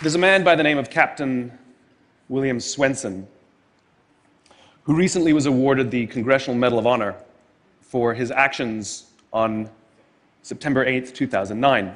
There's a man by the name of Captain William Swenson who recently was awarded the Congressional Medal of Honor for his actions on September 8th, 2009.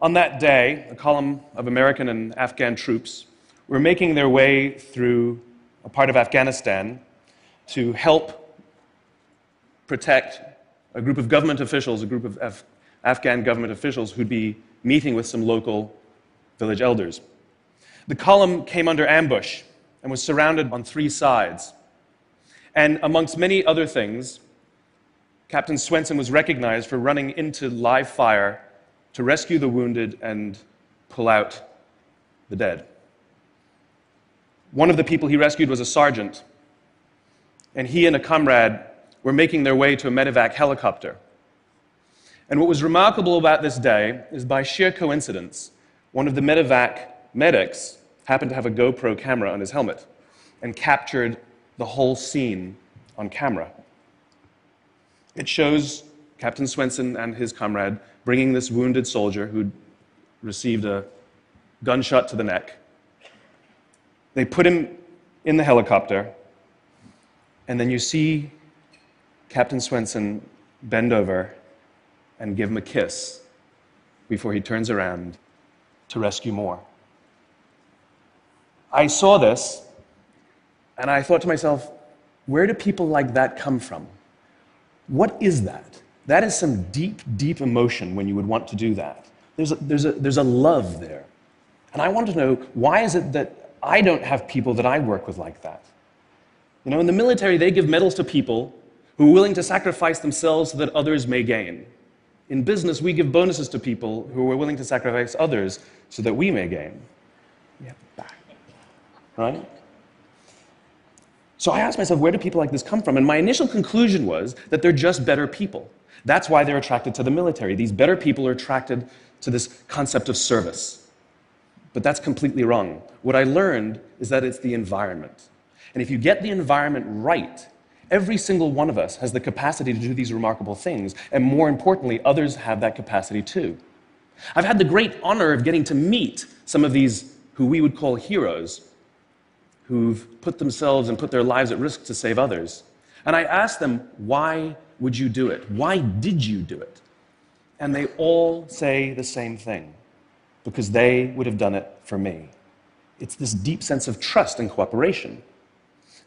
On that day, a column of American and Afghan troops were making their way through a part of Afghanistan to help protect a group of government officials, a group of Afghan government officials who'd be meeting with some local village elders. The column came under ambush and was surrounded on three sides. And amongst many other things, Captain Swenson was recognized for running into live fire to rescue the wounded and pull out the dead. One of the people he rescued was a sergeant, and he and a comrade were making their way to a medevac helicopter. And what was remarkable about this day is, by sheer coincidence, one of the medevac medics happened to have a GoPro camera on his helmet and captured the whole scene on camera. It shows Captain Swenson and his comrade bringing this wounded soldier who'd received a gunshot to the neck. They put him in the helicopter, and then you see Captain Swenson bend over and give him a kiss before he turns around to rescue more. I saw this, and I thought to myself, where do people like that come from? What is that? That is some deep, deep emotion when you would want to do that. There's a love there. And I want to know, why is it that I don't have people that I work with like that? You know, in the military, they give medals to people who are willing to sacrifice themselves so that others may gain. In business, we give bonuses to people who are willing to sacrifice others so that we may gain. Yeah, back. Right? So I asked myself, where do people like this come from? And my initial conclusion was that they're just better people. That's why they're attracted to the military. These better people are attracted to this concept of service. But that's completely wrong. What I learned is that it's the environment. And if you get the environment right, every single one of us has the capacity to do these remarkable things, and more importantly, others have that capacity too. I've had the great honor of getting to meet some of these who we would call heroes, who've put themselves and put their lives at risk to save others. And I asked them, why would you do it? Why did you do it? And they all say the same thing, because they would have done it for me. It's this deep sense of trust and cooperation.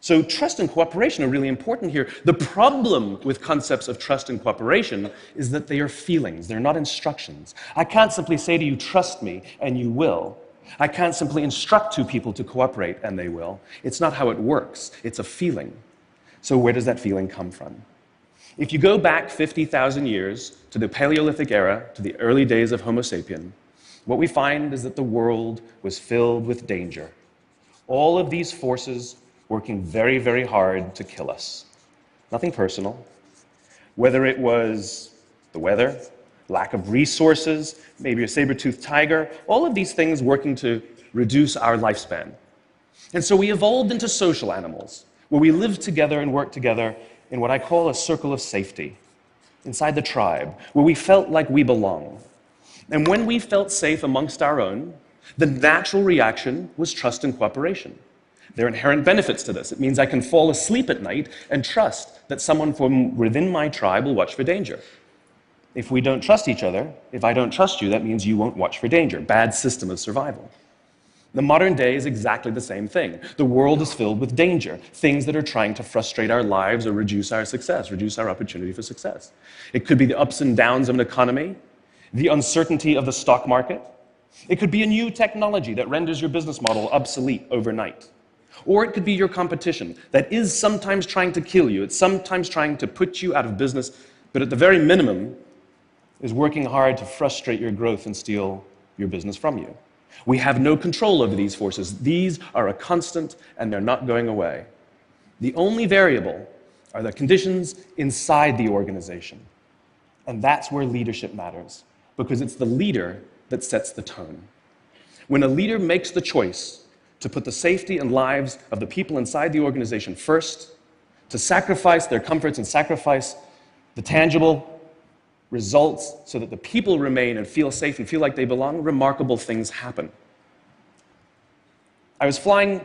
So trust and cooperation are really important here. The problem with concepts of trust and cooperation is that they are feelings. They're not instructions. I can't simply say to you, trust me, and you will. I can't simply instruct two people to cooperate, and they will. It's not how it works. It's a feeling. So where does that feeling come from? If you go back 50,000 years to the Paleolithic era, to the early days of Homo sapien, what we find is that the world was filled with danger. All of these forces working very, very hard to kill us. Nothing personal. Whether it was the weather, lack of resources, maybe a saber-toothed tiger, all of these things working to reduce our lifespan. And so we evolved into social animals, where we live together and work together in what I call a circle of safety, inside the tribe, where we felt like we belong. And when we felt safe amongst our own, the natural reaction was trust and cooperation. There are inherent benefits to this. It means I can fall asleep at night and trust that someone from within my tribe will watch for danger. If we don't trust each other, if I don't trust you, that means you won't watch for danger. Bad system of survival. The modern day is exactly the same thing. The world is filled with danger, things that are trying to frustrate our lives or reduce our success, reduce our opportunity for success. It could be the ups and downs of an economy, the uncertainty of the stock market. It could be a new technology that renders your business model obsolete overnight. Or it could be your competition that is sometimes trying to kill you. It's sometimes trying to put you out of business, but at the very minimum is working hard to frustrate your growth and steal your business from you. We have no control over these forces. These are a constant, and they're not going away. The only variable are the conditions inside the organization. And that's where leadership matters, because it's the leader that sets the tone. When a leader makes the choice to put the safety and lives of the people inside the organization first, to sacrifice their comforts and sacrifice the tangible results so that the people remain and feel safe and feel like they belong, remarkable things happen. I was flying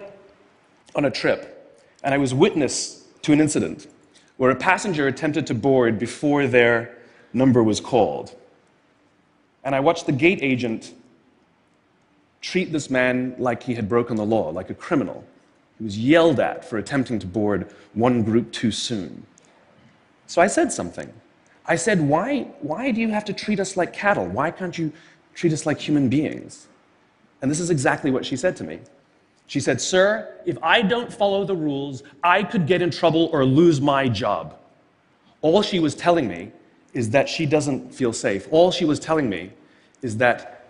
on a trip, and I was witness to an incident where a passenger attempted to board before their number was called. And I watched the gate agent treat this man like he had broken the law, like a criminal. He was yelled at for attempting to board one group too soon. So I said something. I said, why do you have to treat us like cattle? Why can't you treat us like human beings? And this is exactly what she said to me. She said, "Sir, if I don't follow the rules, I could get in trouble or lose my job." All she was telling me is that she doesn't feel safe. All she was telling me is that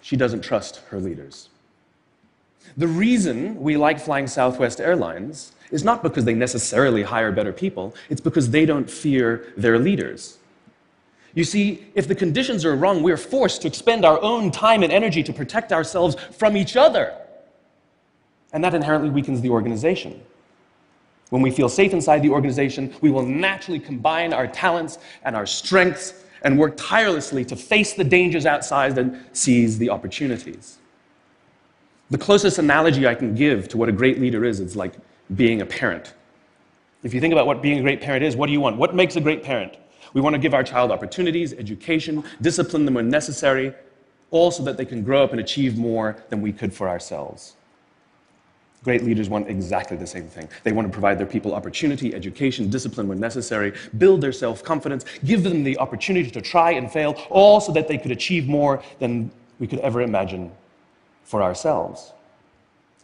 she doesn't trust her leaders. The reason we like flying Southwest Airlines is not because they necessarily hire better people, it's because they don't fear their leaders. You see, if the conditions are wrong, we're forced to expend our own time and energy to protect ourselves from each other. And that inherently weakens the organization. When we feel safe inside the organization, we will naturally combine our talents and our strengths and work tirelessly to face the dangers outside and seize the opportunities. The closest analogy I can give to what a great leader is like being a parent. If you think about what being a great parent is, what do you want? What makes a great parent? We want to give our child opportunities, education, discipline them when necessary, all so that they can grow up and achieve more than we could for ourselves. Great leaders want exactly the same thing. They want to provide their people opportunity, education, discipline when necessary, build their self-confidence, give them the opportunity to try and fail, all so that they could achieve more than we could ever imagine for ourselves.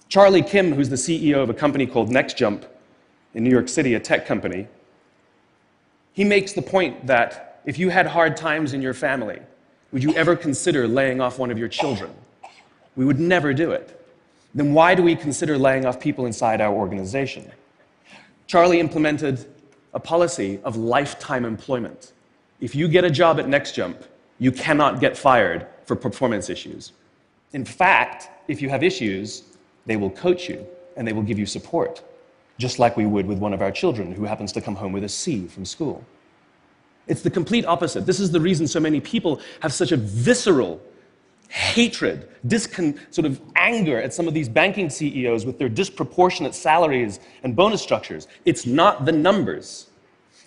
Charlie Kim, who's the CEO of a company called NextJump in New York City, a tech company, he makes the point that if you had hard times in your family, would you ever consider laying off one of your children? We would never do it. Then why do we consider laying off people inside our organization? Charlie implemented a policy of lifetime employment. If you get a job at NextJump, you cannot get fired for performance issues. In fact, if you have issues, they will coach you and they will give you support, just like we would with one of our children who happens to come home with a C from school. It's the complete opposite. This is the reason so many people have such a visceral hatred, sort of anger at some of these banking CEOs with their disproportionate salaries and bonus structures. It's not the numbers.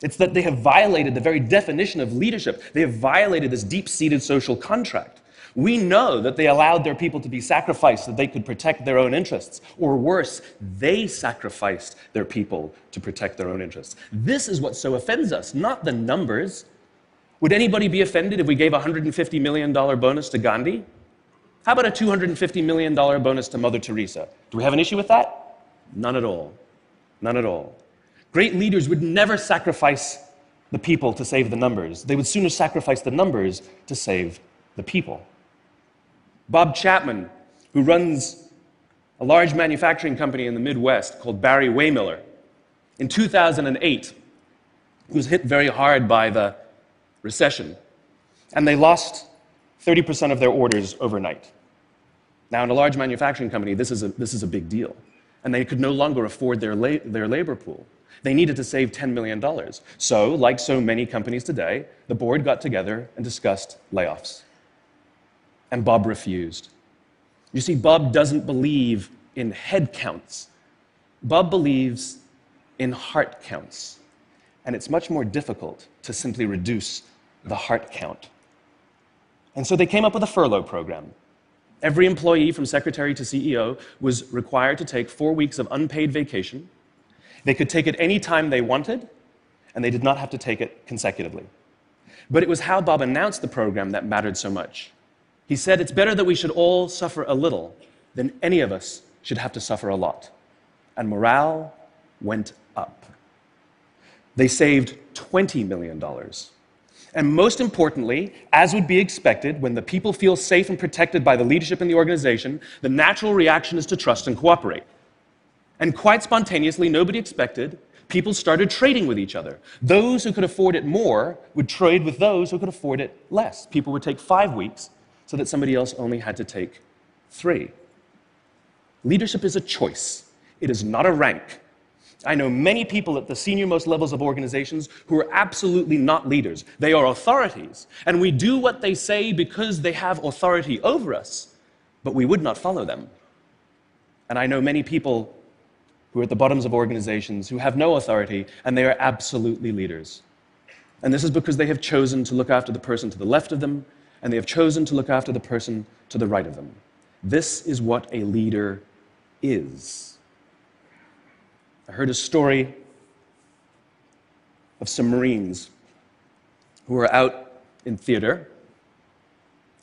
It's that they have violated the very definition of leadership. They have violated this deep-seated social contract. We know that they allowed their people to be sacrificed so that they could protect their own interests. Or worse, they sacrificed their people to protect their own interests. This is what so offends us, not the numbers. Would anybody be offended if we gave a $150 million bonus to Gandhi? How about a $250 million bonus to Mother Teresa? Do we have an issue with that? None at all. None at all. Great leaders would never sacrifice the people to save the numbers. They would sooner sacrifice the numbers to save the people. Bob Chapman, who runs a large manufacturing company in the Midwest called Barry Waymiller, in 2008, he was hit very hard by the recession, and they lost 30% of their orders overnight. Now, in a large manufacturing company, this is a big deal, and they could no longer afford their labor pool. They needed to save $10 million. So, like so many companies today, the board got together and discussed layoffs. And Bob refused. You see, Bob doesn't believe in head counts. Bob believes in heart counts. And it's much more difficult to simply reduce the heart count. And so they came up with a furlough program. Every employee from secretary to CEO was required to take 4 weeks of unpaid vacation. They could take it any time they wanted, and they did not have to take it consecutively. But it was how Bob announced the program that mattered so much. He said, "It's better that we should all suffer a little than any of us should have to suffer a lot." And morale went up. They saved $20 million. And most importantly, as would be expected, when the people feel safe and protected by the leadership in the organization, the natural reaction is to trust and cooperate. And quite spontaneously, nobody expected, people started trading with each other. Those who could afford it more would trade with those who could afford it less. People would take 5 weeks so that somebody else only had to take 3. Leadership is a choice. It is not a rank. I know many people at the senior-most levels of organizations who are absolutely not leaders. They are authorities, and we do what they say because they have authority over us, but we would not follow them. And I know many people who are at the bottoms of organizations who have no authority, and they are absolutely leaders. And this is because they have chosen to look after the person to the left of them, and they have chosen to look after the person to the right of them. This is what a leader is. I heard a story of some Marines who were out in theater,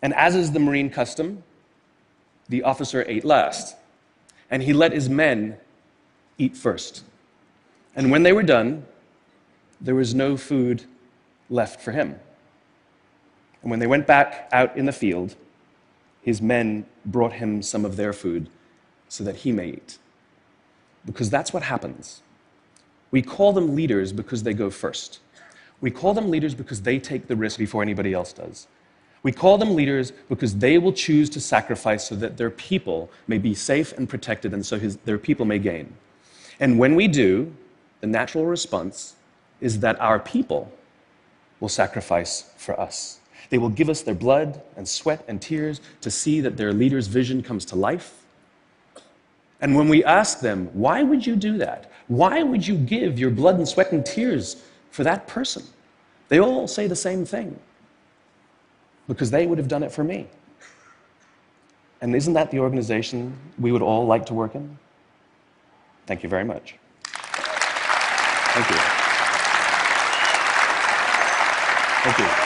and as is the Marine custom, the officer ate last, and he let his men eat first. And when they were done, there was no food left for him. And when they went back out in the field, his men brought him some of their food so that he may eat. Because that's what happens. We call them leaders because they go first. We call them leaders because they take the risk before anybody else does. We call them leaders because they will choose to sacrifice so that their people may be safe and protected, and so their people may gain. And when we do, the natural response is that our people will sacrifice for us. They will give us their blood and sweat and tears to see that their leader's vision comes to life. And when we ask them, why would you do that? Why would you give your blood and sweat and tears for that person? They all say the same thing. Because they would have done it for me. And isn't that the organization we would all like to work in? Thank you very much. Thank you. Thank you.